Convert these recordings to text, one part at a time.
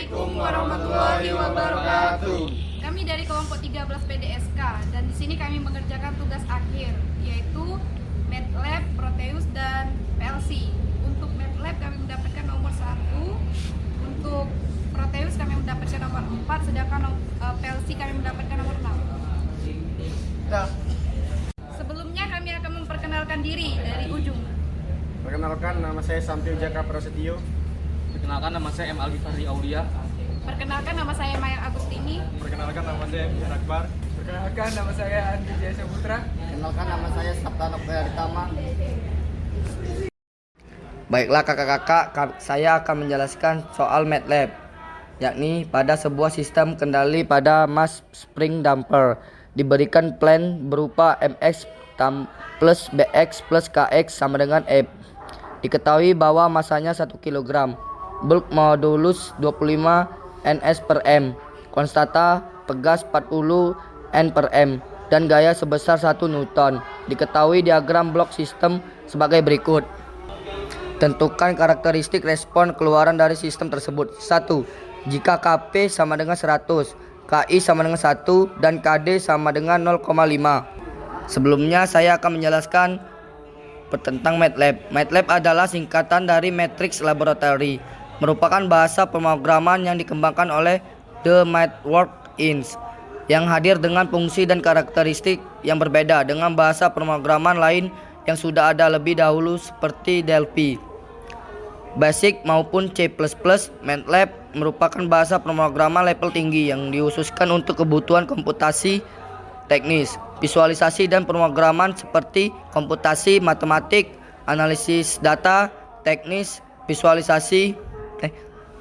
Assalamualaikum warahmatullahi wabarakatuh. Kami dari kelompok 13 PDSK dan di sini kami mengerjakan tugas akhir yaitu MATLAB, Proteus dan PLC. Untuk MATLAB kami mendapatkan nomor 1, untuk Proteus kami mendapatkan nomor 4, sedangkan PLC kami mendapatkan nomor 6. Sebelumnya kami akan memperkenalkan diri dari ujung. Perkenalkan, nama saya Samtil Jaka Prasetyo. Perkenalkan, nama saya M. Algifari Aulia. Perkenalkan, nama saya Maya Agustini. Perkenalkan, nama saya Mian Akbar. Perkenalkan, nama saya Andi Jaya Saputra. Perkenalkan, nama saya Sabta Nokbayartama. Baiklah kakak-kakak, saya akan menjelaskan soal MATLAB, yakni pada sebuah sistem kendali pada mass spring damper diberikan plan berupa mx plus bx plus kx sama dengan F. Diketahui bahwa masanya 1 kg, bulk modulus 25 ns per m, konstanta pegas 40 n per m, dan gaya sebesar 1 newton. Diketahui diagram blok sistem sebagai berikut. Tentukan karakteristik respon keluaran dari sistem tersebut. 1. Jika Kp sama dengan 100, Ki sama dengan 1, dan Kd sama dengan 0,5. Sebelumnya saya akan menjelaskan tentang MATLAB. MATLAB adalah singkatan dari Matrix Laboratory, merupakan bahasa pemrograman yang dikembangkan oleh The MathWorks yang hadir dengan fungsi dan karakteristik yang berbeda dengan bahasa pemrograman lain yang sudah ada lebih dahulu seperti Delphi, Basic maupun C++. MATLAB merupakan bahasa pemrograman level tinggi yang dikhususkan untuk kebutuhan komputasi teknis, visualisasi dan pemrograman seperti komputasi matematik, analisis data, teknis, visualisasi,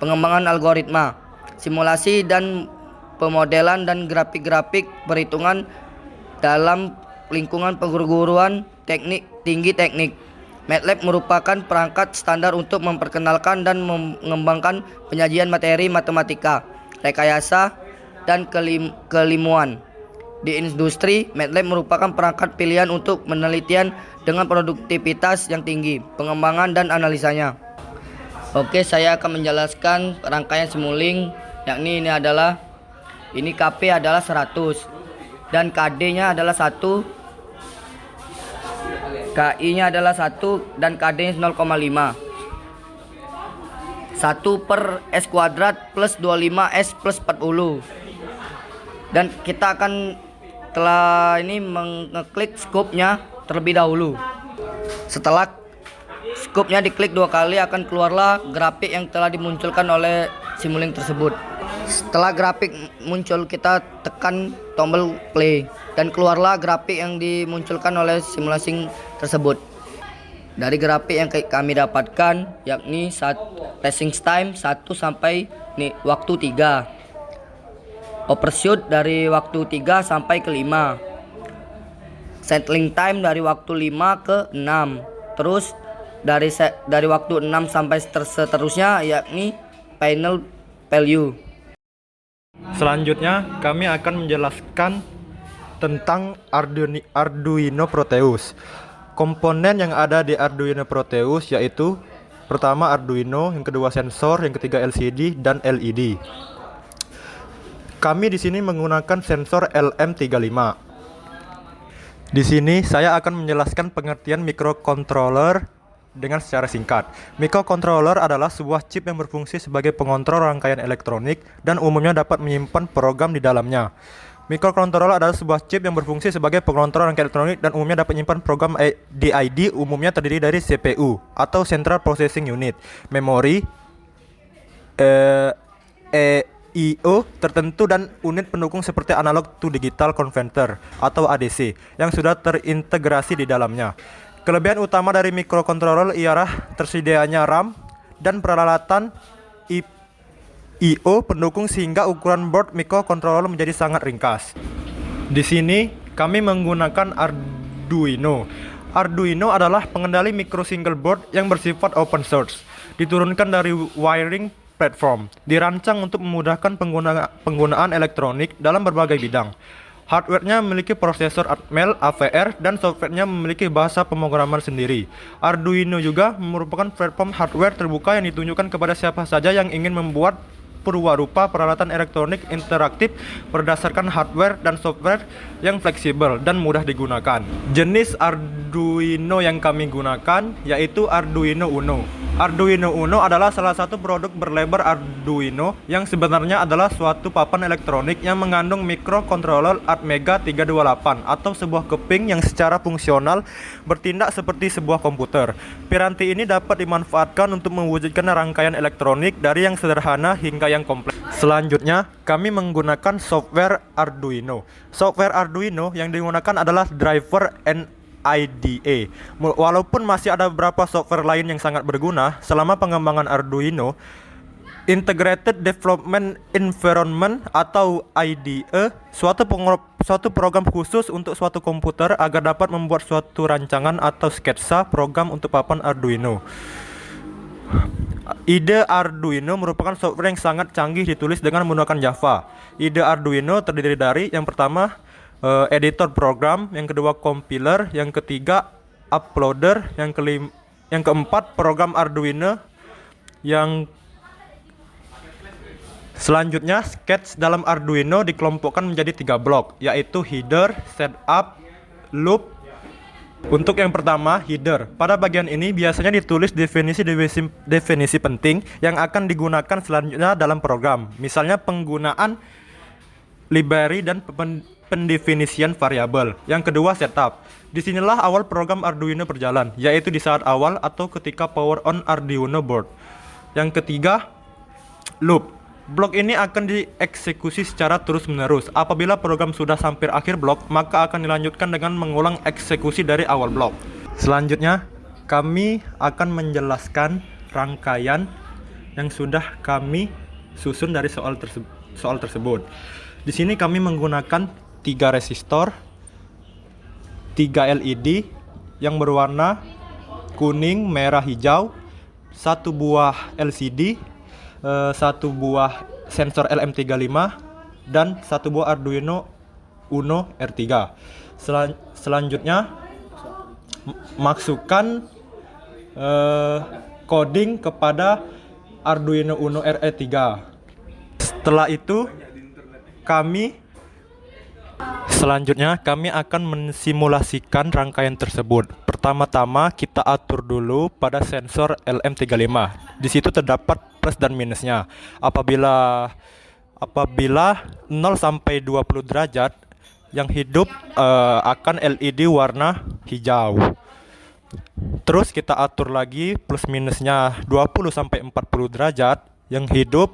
pengembangan algoritma, simulasi dan pemodelan dan grafik-grafik perhitungan dalam lingkungan perguruan tinggi teknik. MATLAB merupakan perangkat standar untuk memperkenalkan dan mengembangkan penyajian materi matematika, rekayasa, dan keilmuan. Di industri, MATLAB merupakan perangkat pilihan untuk penelitian dengan produktivitas yang tinggi, pengembangan dan analisanya. Oke, saya akan menjelaskan rangkaian simulink, yakni ini Kp adalah 100 dan Kd-nya adalah 1, Ki-nya adalah 1 dan Kd-nya 0,5. 1 per S kuadrat plus 25S plus 40. Dan kita akan mengeklik scope-nya terlebih dahulu. Setelah scope-nya diklik 2 kali, akan keluarlah grafik yang telah dimunculkan oleh simulink tersebut. Setelah grafik muncul, kita tekan tombol play dan keluarlah grafik yang dimunculkan oleh simulasi tersebut. Dari grafik yang kami dapatkan, yakni passing time 1 sampai waktu 3, overshoot dari waktu 3 sampai ke 5, settling time dari waktu 5 ke 6, terus dari waktu 6 sampai seterusnya, yakni final value. Selanjutnya, kami akan menjelaskan tentang Arduino Proteus. Komponen yang ada di Arduino Proteus yaitu pertama Arduino, yang kedua sensor, yang ketiga LCD dan LED. Kami di sini menggunakan sensor LM35. Di sini saya akan menjelaskan pengertian microcontroller dengan secara singkat. Microcontroller adalah sebuah chip yang berfungsi sebagai pengontrol rangkaian elektronik dan umumnya dapat menyimpan program di dalamnya. Microcontroller adalah sebuah chip yang berfungsi sebagai pengontrol rangkaian elektronik dan umumnya dapat menyimpan program DID, umumnya terdiri dari CPU atau Central Processing Unit, memori, IO tertentu, dan unit pendukung seperti analog to digital converter atau ADC yang sudah terintegrasi di dalamnya. Kelebihan utama dari microcontroller ialah tersedianya RAM dan peralatan IO pendukung sehingga ukuran board microcontroller menjadi sangat ringkas. Di sini kami menggunakan Arduino. Arduino adalah pengendali micro single board yang bersifat open source, diturunkan dari wiring platform, dirancang untuk memudahkan penggunaan elektronik dalam berbagai bidang. Hardware-nya memiliki prosesor Atmel AVR dan software-nya memiliki bahasa pemrograman sendiri. Arduino juga merupakan platform hardware terbuka yang ditunjukkan kepada siapa saja yang ingin membuat perwarupa peralatan elektronik interaktif berdasarkan hardware dan software yang fleksibel dan mudah digunakan. Jenis Arduino yang kami gunakan yaitu Arduino Uno. Arduino Uno adalah salah satu produk berlebar Arduino yang sebenarnya adalah suatu papan elektronik yang mengandung microcontroller Atmega 328 atau sebuah keping yang secara fungsional bertindak seperti sebuah komputer. Piranti ini dapat dimanfaatkan untuk mewujudkan rangkaian elektronik dari yang sederhana hingga yang kompleks. Selanjutnya, kami menggunakan software Arduino. Software Arduino yang digunakan adalah driver IDE. Walaupun masih ada beberapa software lain yang sangat berguna selama pengembangan Arduino, Integrated Development Environment atau IDE, suatu program khusus untuk suatu komputer agar dapat membuat suatu rancangan atau sketsa program untuk papan Arduino. IDE Arduino merupakan software yang sangat canggih ditulis dengan menggunakan Java. IDE Arduino terdiri dari yang pertama editor program, yang kedua compiler, yang ketiga uploader, yang keempat program Arduino, yang selanjutnya sketch dalam Arduino dikelompokkan menjadi 3 blok, yaitu header, setup, loop. Untuk yang pertama, header. Pada bagian ini biasanya ditulis definisi penting yang akan digunakan selanjutnya dalam program. Misalnya penggunaan library dan pendefinisian variabel. Yang kedua, setup. Disinilah awal program Arduino berjalan, yaitu di saat awal atau ketika power on Arduino board. Yang ketiga, loop. Blok ini akan dieksekusi secara terus-menerus. Apabila program sudah sampai akhir blok, maka akan dilanjutkan dengan mengulang eksekusi dari awal blok. Selanjutnya, kami akan menjelaskan rangkaian yang sudah kami susun dari soal tersebut. Di sini kami menggunakan 3 resistor, 3 LED yang berwarna kuning, merah, hijau, 1 buah LCD, 1 buah sensor LM35, dan 1 buah Arduino Uno R3. Selanjutnya masukkan coding kepada Arduino Uno RE3. Setelah itu Selanjutnya kami akan mensimulasikan rangkaian tersebut. Pertama-tama kita atur dulu pada sensor LM35. Di situ terdapat plus dan minusnya. Apabila 0 sampai 20 derajat yang hidup akan LED warna hijau. Terus kita atur lagi plus minusnya 20 sampai 40 derajat yang hidup,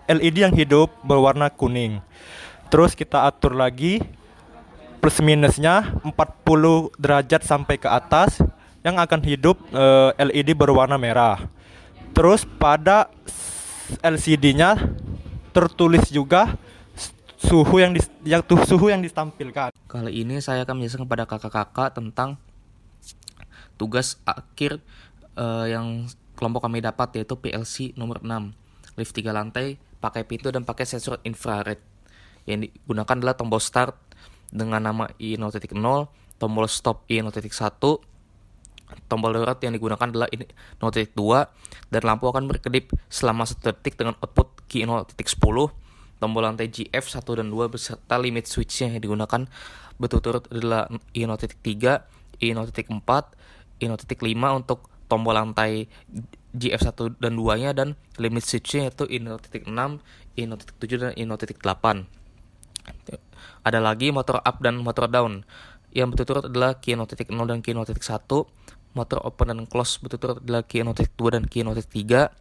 LED yang hidup berwarna kuning. Terus kita atur lagi plus minusnya 40 derajat sampai ke atas yang akan hidup LED berwarna merah. Terus pada LCD-nya tertulis juga suhu yang ditampilkan. Kali ini saya akan menjelaskan kepada kakak-kakak tentang tugas akhir yang kelompok kami dapat, yaitu PLC nomor 6, lift 3 lantai, pakai pintu dan pakai sensor infrared. Yang digunakan adalah tombol start dengan nama I0.0, tombol stop I0.1, tombol darurat yang digunakan adalah I0.2, dan lampu akan berkedip selama 1 detik dengan output key 0.10. Tombol lantai GF 1 dan 2 beserta limit switch yang digunakan berturut-turut adalah I0.3, I0.4, I0.5 untuk tombol lantai GF 1 dan 2-nya, dan limit switch-nya yaitu I0.6, I0.7, dan I0.8. Ada lagi motor up dan motor down yang berturut-turut adalah key 0.0 dan key 0.1. Motor open dan close berturut-turut adalah key 0.2 dan key 0.3,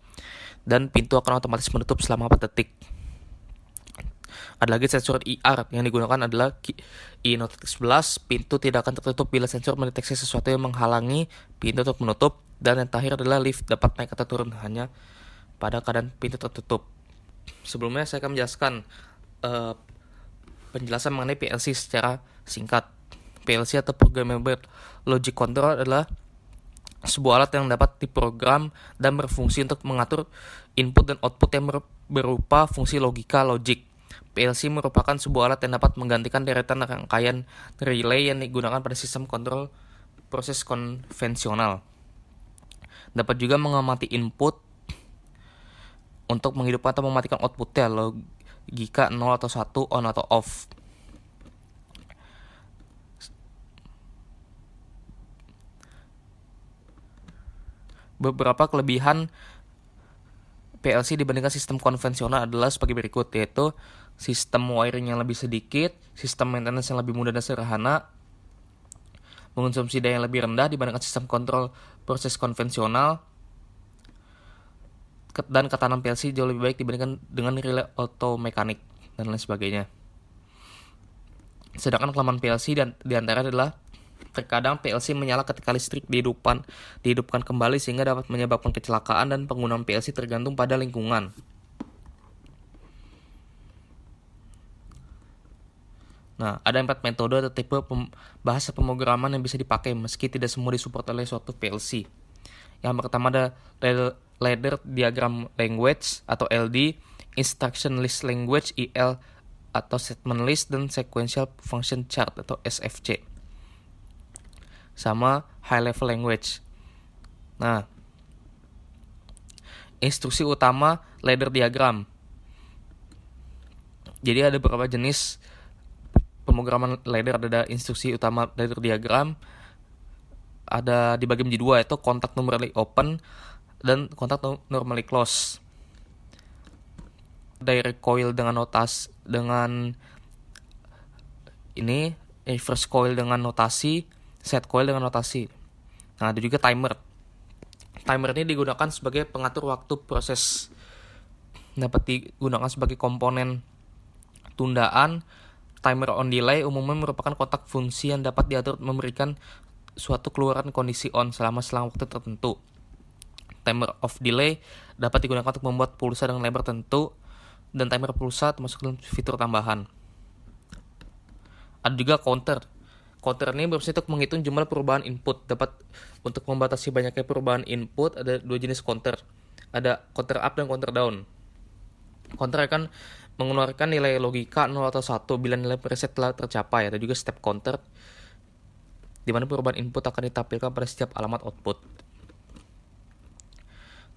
dan pintu akan otomatis menutup selama 4 detik. Ada lagi sensor IR yang digunakan adalah I0.11. Pintu tidak akan tertutup bila sensor mendeteksi sesuatu yang menghalangi pintu untuk menutup. Dan yang terakhir adalah lift dapat naik atau turun hanya pada keadaan pintu tertutup. Sebelumnya saya akan menjelaskan penjelasan mengenai PLC secara singkat. PLC atau Programmable Logic Control adalah sebuah alat yang dapat diprogram dan berfungsi untuk mengatur input dan output yang berupa fungsi logika logic. PLC merupakan sebuah alat yang dapat menggantikan deretan rangkaian relay yang digunakan pada sistem kontrol proses konvensional. Dapat juga mengamati input untuk menghidupkan atau mematikan outputnya logika 0 atau 1 on atau off. Beberapa kelebihan PLC dibandingkan sistem konvensional adalah sebagai berikut, yaitu sistem wiring yang lebih sedikit, sistem maintenance yang lebih mudah dan sederhana, mengonsumsi daya yang lebih rendah dibandingkan sistem kontrol proses konvensional, dan ketahanan PLC jauh lebih baik dibandingkan dengan relay auto mekanik dan lain sebagainya. Sedangkan kelemahan PLC dan diantara adalah terkadang PLC menyala ketika listrik dihidupkan kembali sehingga dapat menyebabkan kecelakaan, dan penggunaan PLC tergantung pada lingkungan. Nah, ada 4 metode atau tipe bahasa pemrograman yang bisa dipakai meski tidak semua disupport oleh suatu PLC. Yang pertama ada Ladder Diagram Language atau LD, Instruction List Language IL atau Statement List, dan Sequential Function Chart atau SFC. Sama High Level Language. Nah, instruksi utama ladder diagram. Jadi ada beberapa jenis pemrograman ladder. Ada instruksi utama ladder diagram, ada dibagi menjadi 2, yaitu contact normally open dan contact normally close. Direct coil dengan ini, reverse coil dengan notasi, set coil dengan notasi. Nah, ada juga timer. Timer ini digunakan sebagai pengatur waktu proses. Dapat digunakan sebagai komponen tundaan. Timer on delay umumnya merupakan kotak fungsi yang dapat diatur memberikan suatu keluaran kondisi on selama waktu tertentu. Timer off delay dapat digunakan untuk membuat pulsa dengan lebar tertentu, dan timer pulsa termasuk dalam fitur tambahan. Ada juga counter. Counter ini berfungsi untuk menghitung jumlah perubahan input. Dapat untuk membatasi banyaknya perubahan input. Ada 2 jenis counter. Ada counter up dan counter down. Counter akan mengeluarkan nilai logika 0 atau 1 bila nilai preset telah tercapai. Ada juga step counter, di mana perubahan input akan ditampilkan pada setiap alamat output.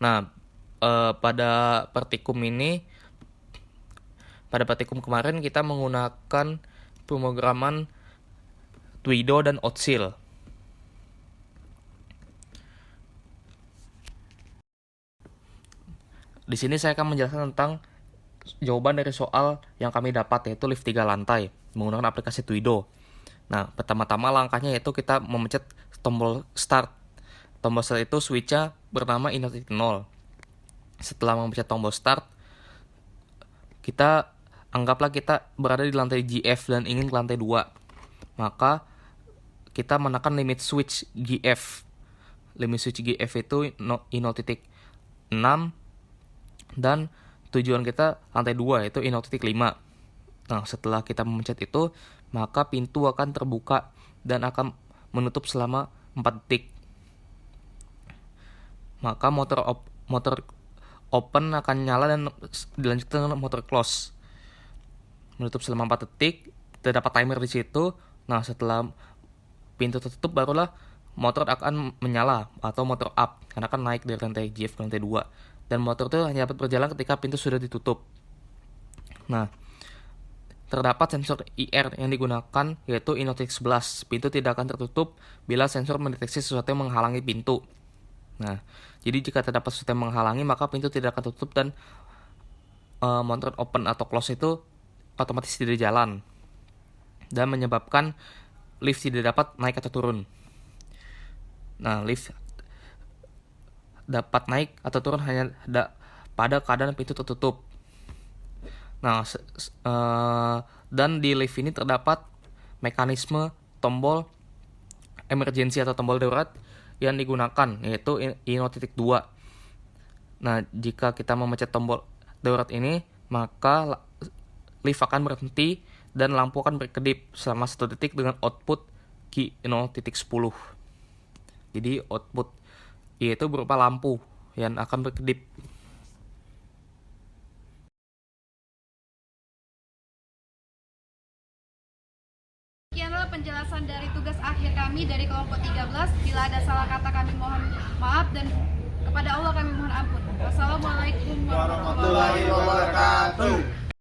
Nah, pada praktikum kemarin kita menggunakan pemrograman Twido dan Otsil. Di sini saya akan menjelaskan tentang jawaban dari soal yang kami dapat, yaitu lift 3 lantai menggunakan aplikasi Twido. Nah, pertama-tama langkahnya yaitu kita memencet tombol start. Tombol start itu switch-nya bernama I0. Setelah memencet tombol start, anggaplah kita berada di lantai GF dan ingin ke lantai 2. Maka kita menekan limit switch GF. Limit switch GF itu I0.6, dan tujuan kita lantai 2 yaitu I0.5. Nah, setelah kita memencet itu, maka pintu akan terbuka dan akan menutup selama 4 detik. Maka motor open akan nyala dan dilanjutkan dengan motor close. Menutup selama 4 detik, terdapat timer di situ. Nah, setelah pintu tertutup barulah motor akan menyala atau motor up, karena akan naik dari lantai GF ke lantai 2. Dan motor itu hanya dapat berjalan ketika pintu sudah ditutup. Nah, terdapat sensor IR yang digunakan, yaitu I0.11. Pintu tidak akan tertutup bila sensor mendeteksi sesuatu yang menghalangi pintu. Nah, jadi jika terdapat sesuatu yang menghalangi, maka pintu tidak akan tutup dan motor open atau close itu otomatis tidak jalan dan menyebabkan lift tidak dapat naik atau turun. Nah, lift dapat naik atau turun hanya pada keadaan pintu tertutup. Nah, dan di lift ini terdapat mekanisme tombol emergency atau tombol darurat yang digunakan, yaitu I0.2. Nah, jika kita memencet tombol darurat ini, maka lift akan berhenti dan lampu akan berkedip selama 1 detik dengan output Q0.10. Jadi output yaitu berupa lampu yang akan berkedip. Sekianlah penjelasan dari tugas akhir kami dari kelompok 13. Bila ada salah kata kami mohon maaf dan Kepada Allah kami mohon ampun. Wassalamualaikum warahmatullahi Warahmatullahi wabarakatuh.